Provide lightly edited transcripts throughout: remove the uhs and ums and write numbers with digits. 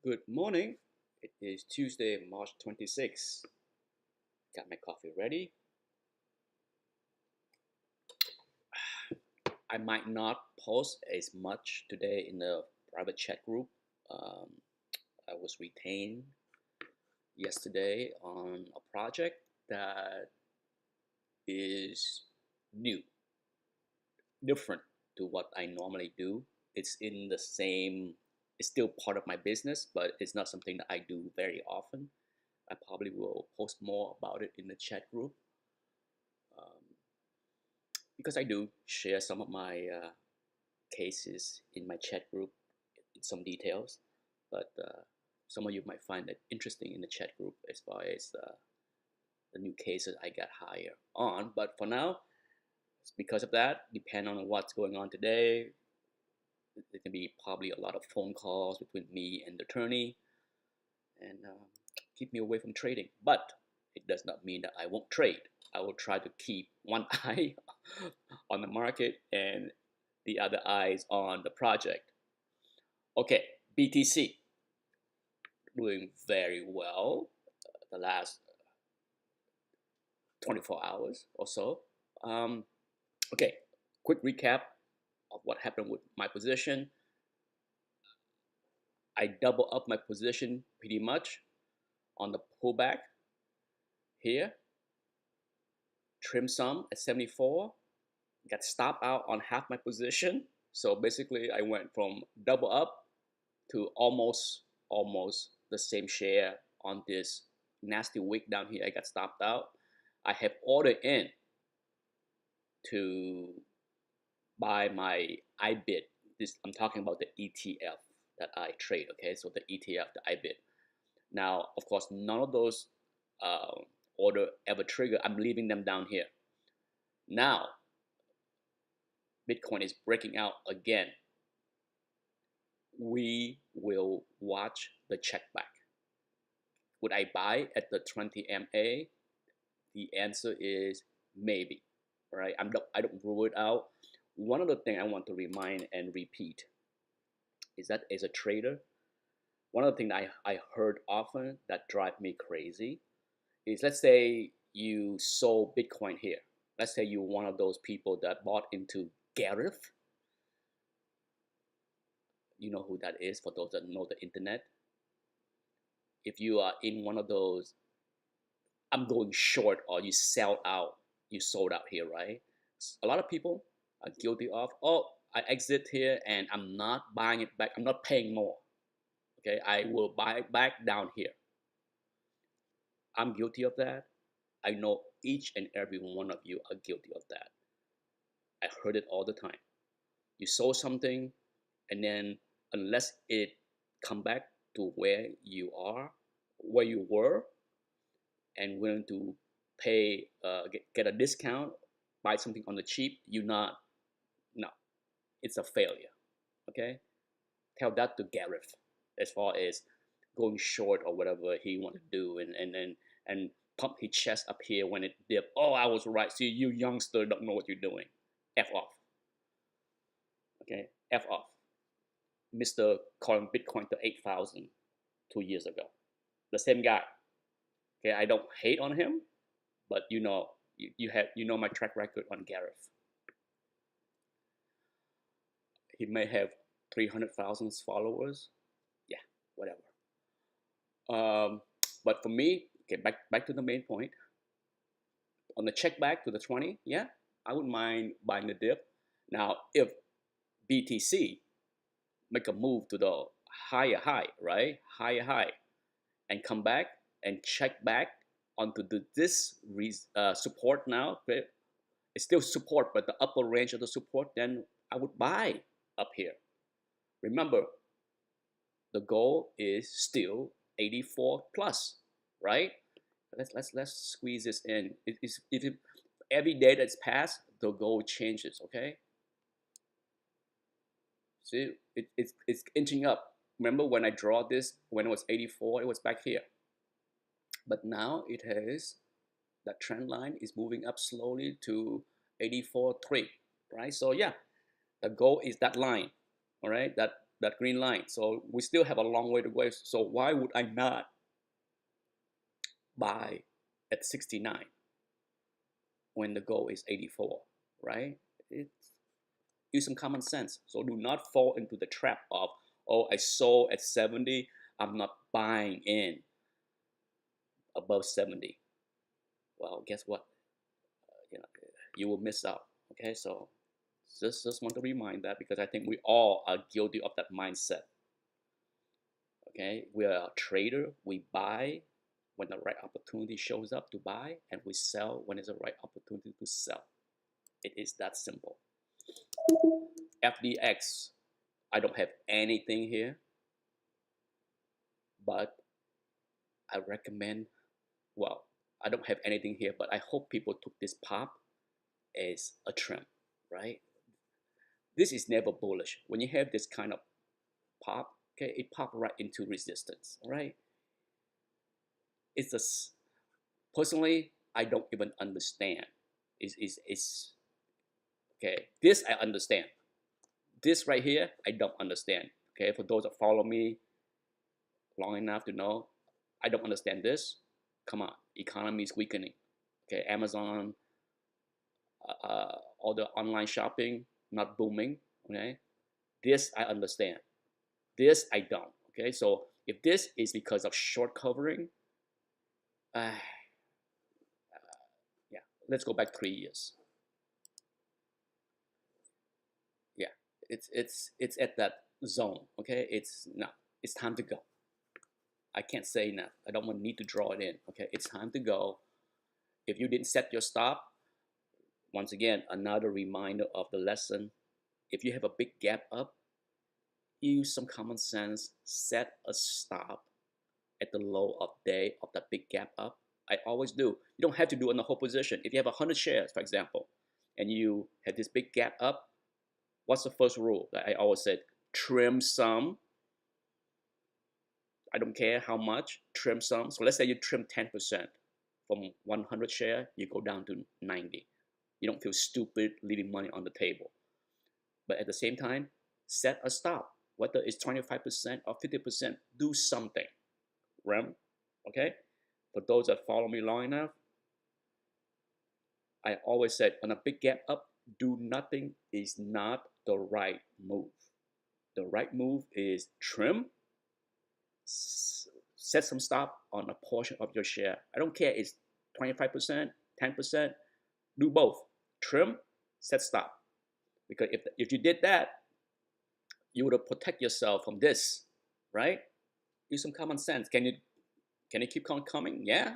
Good morning. It is Tuesday, March 26th. Got my coffee ready. I might not post as much today in the private chat group. Um, I was retained yesterday on a project that is new, different to what I normally do. It's in the same, it's still part of my business, but it's not something that I do very often. I probably will post more about it in the chat group. Um, because I do share some of my cases in my chat group in some details, but some of you might find it interesting in the chat group as far as the new cases I got hired on. But for now, because of that, depending on what's going on today, there can be probably a lot of phone calls between me and the attorney and keep me away from trading. But it does not mean that I won't trade. I will try to keep one eye on the market and the other eyes on the project. Okay, BTC doing very well the last 24 hours or so. Okay, quick recap of what happened with my position. I double up my position pretty much on the pullback here. Trim some at 74. Got stopped out on half my position. So basically I went from double up to almost the same share on this nasty wick down here. I got stopped out. I have ordered in to buy my IBIT. This I'm talking about the ETF that I trade. Okay, so the ETF, the IBIT. Now, of course, none of those order ever trigger. I'm leaving them down here. Now, Bitcoin is breaking out again. We will watch the check back. Would I buy at the 20 MA? The answer is maybe. All right, I don't rule it out. One of the things I want to remind and repeat is that as a trader, one of the things I heard often that drive me crazy is, let's say you sold Bitcoin here. Let's say you're one of those people that bought into Gareth. You know who that is for those that know the internet. If you are in one of those, I'm going short, or you sell out, you sold out here, right? A lot of people are guilty of, oh, I exit here and I'm not buying it back. I'm not paying more. Okay, I will buy it back down here. I'm guilty of that. I know each and every one of you are guilty of that. I heard it all the time. You sold something, and then unless it come back to where you are, where you were, and willing to pay, get a discount, buy something on the cheap, you not, no, it's a failure. Okay, tell that to Gareth as far as going short or whatever he want to do, and pump his chest up here when it dip. Oh, I was right. See, you youngster don't know what you're doing. F off. Okay, F off. Mr. calling Bitcoin to 8,000 2 years ago. The same guy. Okay, I don't hate on him, but you know, you know my track record on Gareth. He may have 300,000 followers. Yeah, whatever. But for me, okay, back to the main point. On the check back to the 20, yeah, I wouldn't mind buying the dip. Now, if BTC make a move to the higher high, right? Higher high, and come back and check back onto this support now. Okay? It's still support, but the upper range of the support, then I would buy up here. Remember, the goal is still 84 plus, right? Let's squeeze this in. Every day that's passed, the goal changes. Okay. See, it's inching up. Remember when I draw this when it was 84, it was back here. But now it has, that trend line is moving up slowly to 84.3, right? So yeah, the goal is that line, all right? That that green line. So we still have a long way to go. So why would I not buy at 69 when the goal is 84, right? Use some common sense. So do not fall into the trap of, oh, I sold at 70, I'm not buying in above 70. Well, guess what? You will miss out. Okay, so just want to remind that, because I think we all are guilty of that mindset. Okay, we are a trader. We buy when the right opportunity shows up to buy, and we sell when it's the right opportunity to sell. It is that simple. FDX, I don't have anything here, but I recommend, well, I don't have anything here, but I hope people took this pop as a trim, right? This is never bullish. When you have this kind of pop, okay, it pop right into resistance, all right? It's just, personally, I don't even understand. It's okay, this I understand. This right here, I don't understand. Okay, for those that follow me long enough to know, I don't understand this. Come on, economy is weakening. Okay, Amazon, all the online shopping not booming. Okay, this I understand. This I don't. Okay, so if this is because of short covering, yeah, let's go back 3 years. Yeah, it's at that zone. Okay, it's time to go. I can't say now. I don't need to draw it in. Okay, it's time to go. If you didn't set your stop, once again, another reminder of the lesson. If you have a big gap up, use some common sense. Set a stop at the low of day of that big gap up. I always do. You don't have to do it in the whole position. If you have 100 shares, for example, and you have this big gap up, what's the first rule that I always said? Trim some. I don't care how much, trim some. So let's say you trim 10% from 100 share, you go down to 90. You don't feel stupid leaving money on the table. But at the same time, set a stop. Whether it's 25% or 50%, do something. Rem, okay? For those that follow me long enough, I always said on a big gap up, do nothing is not the right move. The right move is trim, set some stop on a portion of your share. I don't care, it's 25%, 10%, do both. Trim, set stop. Because if you did that, you would have protect yourself from this, right? Use some common sense. Can you keep on coming? Yeah.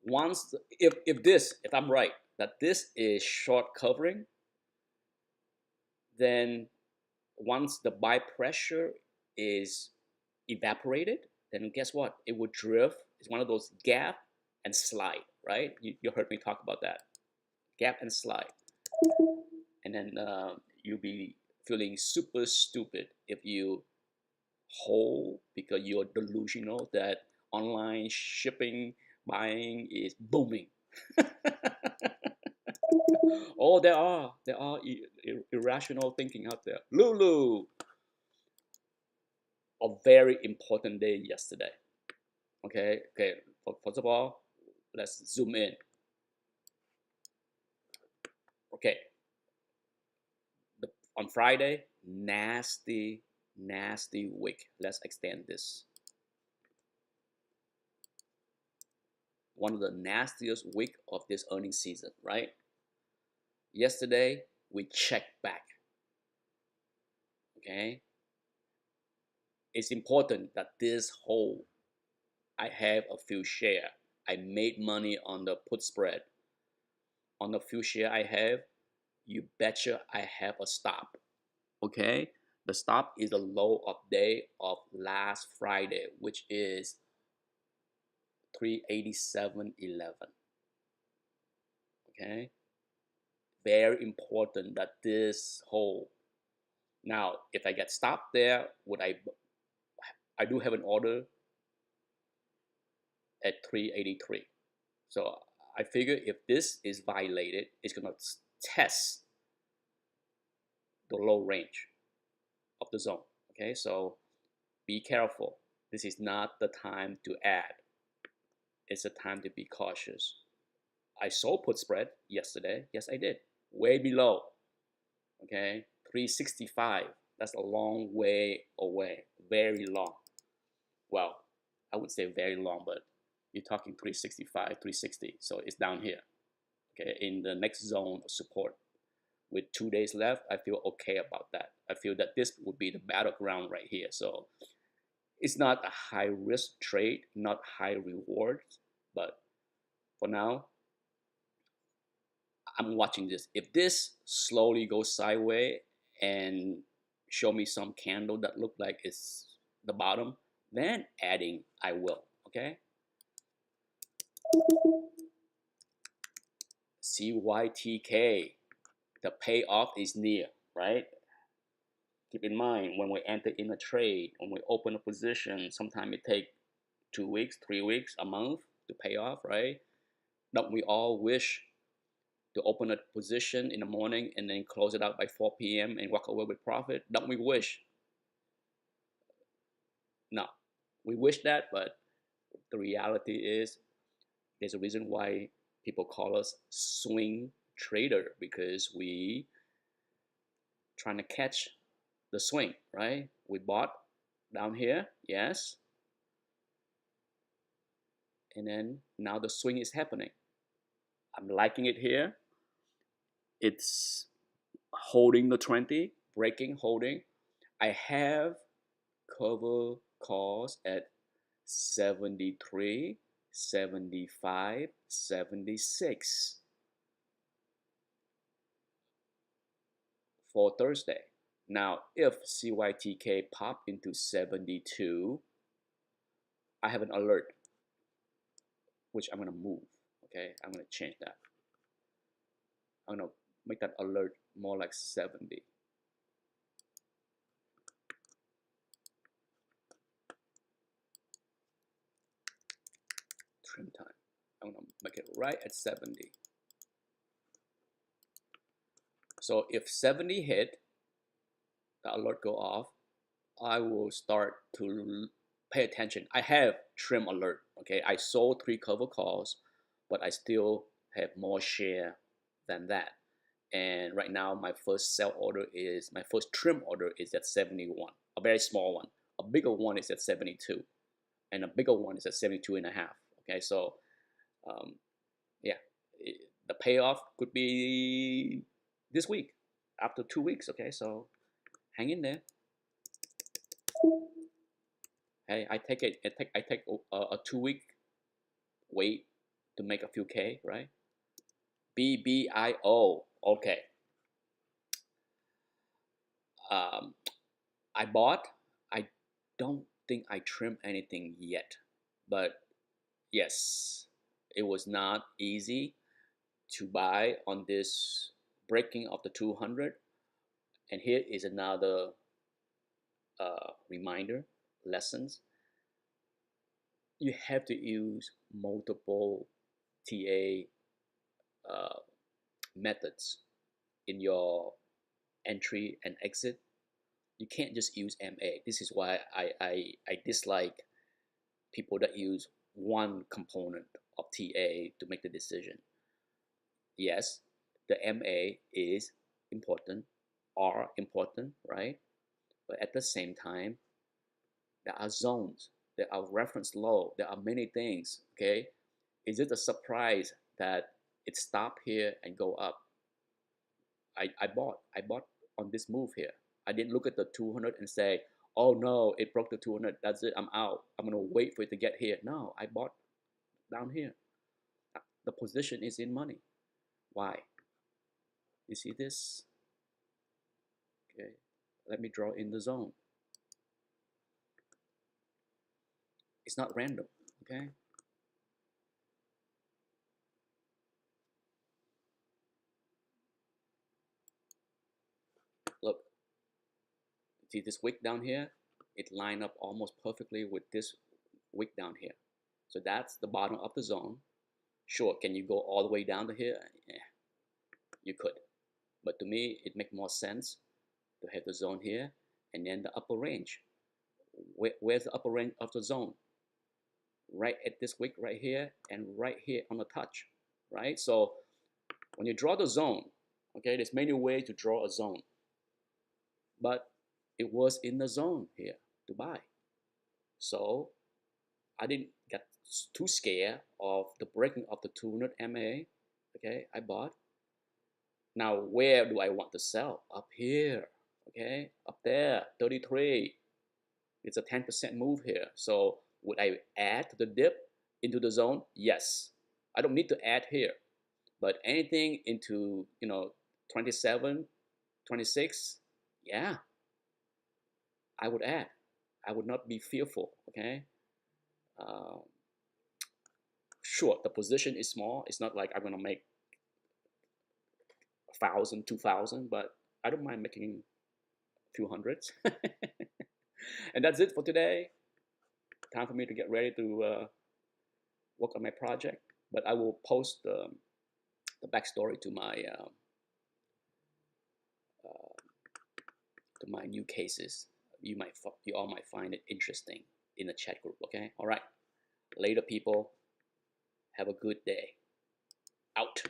Once, if I'm right, that this is short covering, then once the buy pressure is evaporated, then guess what? It will drift. It's one of those gap and slide, right? You heard me talk about that. Gap and slide. And then you'll be feeling super stupid if you hold, because you're delusional that online shipping, buying is booming. Oh, there are irrational thinking out there. LULU, a very important day yesterday. Okay. First of all, let's zoom in. Okay. On Friday, nasty week. Let's extend this. One of the nastiest week of this earnings season, right? Yesterday, we checked back. Okay? It's important that this whole, I have a few share. I made money on the put spread. On the few share I have, you betcha I have a stop. Okay? The stop is the low of day of last Friday, which is 387.11. Okay? Very important that this whole. Now, if I get stopped there, I do have an order at 383. So I figure if this is violated, it's going to test the low range of the zone. Okay, so be careful. This is not the time to add. It's a time to be cautious. I sold put spread yesterday. Yes, I did. Way below. Okay, 365. That's a long way away. Very long. Well, I would say very long, but you're talking 365, 360. So it's down here. Okay, in the next zone of support. With 2 days left, I feel okay about that. I feel that this would be the battleground right here. So it's not a high risk trade, not high reward, but for now, I'm watching this. If this slowly goes sideways and show me some candle that look like it's the bottom, then adding I will. Okay. CYTK, the payoff is near, right? Keep in mind when we enter in a trade, when we open a position, sometimes it takes 2 weeks, 3 weeks, a month to pay off, right? Don't we all wish to open a position in the morning and then close it out by 4 p.m. and walk away with profit? Don't we wish? No, we wish that, but the reality is there's a reason why people call us swing trader, because we trying to catch the swing, right? We bought down here, yes, and then now the swing is happening. I'm liking it here. It's holding the 20, breaking, holding. I have cover calls at 73, 75, 76 for Thursday. Now, if CYTK pop into 72, I have an alert, which I'm going to move. Okay, I'm going to change that. I'm going to make that alert more like 70. Trim time. I'm going to make it right at 70. So if 70 hit, the alert go off, I will start to pay attention. I have trim alert. Okay, I sold 3 cover calls, but I still have more share than that. And right now, my first trim order is at 71, a very small one. A bigger one is at 72, and a bigger one is at 72 and a half. Okay, so yeah, the payoff could be this week, after 2 weeks. Okay, so hang in there. Hey, I take a 2 week wait to make a few K, right? BBIO. Okay. I bought. I don't think I trimmed anything yet, but yes, it was not easy to buy on this breaking of the 200. And here is another reminder, lessons. You have to use multiple TA methods in your entry and exit. You can't just use MA. This is why I dislike people that use one component of TA to make the decision. Yes, the MA is important, are important, right? But at the same time, there are zones, there are reference low, there are many things, okay? Is it a surprise that it stopped here and go up? I bought on this move here. I didn't look at the 200 and say, oh no, it broke the 200, that's it, I'm out. I'm gonna wait for it to get here. No, I bought down here. The position is in money. Why? You see this? Okay, let me draw in the zone. It's not random, okay? Look, see this wick down here? It lined up almost perfectly with this wick down here. So that's the bottom of the zone. Sure, can you go all the way down to here? Yeah, you could. But to me, it makes more sense to have the zone here and then the upper range. Where's the upper range of the zone? Right at this wick right here and right here on the touch, right? So when you draw the zone, okay, there's many ways to draw a zone, but it was in the zone here to buy. So I didn't get too scared of the breaking of the 200 MA. Okay, I bought. Now where do I want to sell? Up here, okay, up there, 33. It's a 10% move here. So would I add to the dip into the zone? Yes. I don't need to add here, but anything into 27, 26, yeah, I would add. I would not be fearful. Okay. Sure, the position is small. It's not like I'm gonna make 1,000, 2,000, but I don't mind making a few hundreds. And that's it for today. Time for me to get ready to work on my project. But I will post the backstory to my new cases. You all might find it interesting in the chat group. Okay, all right. Later, people. Have a good day. Out.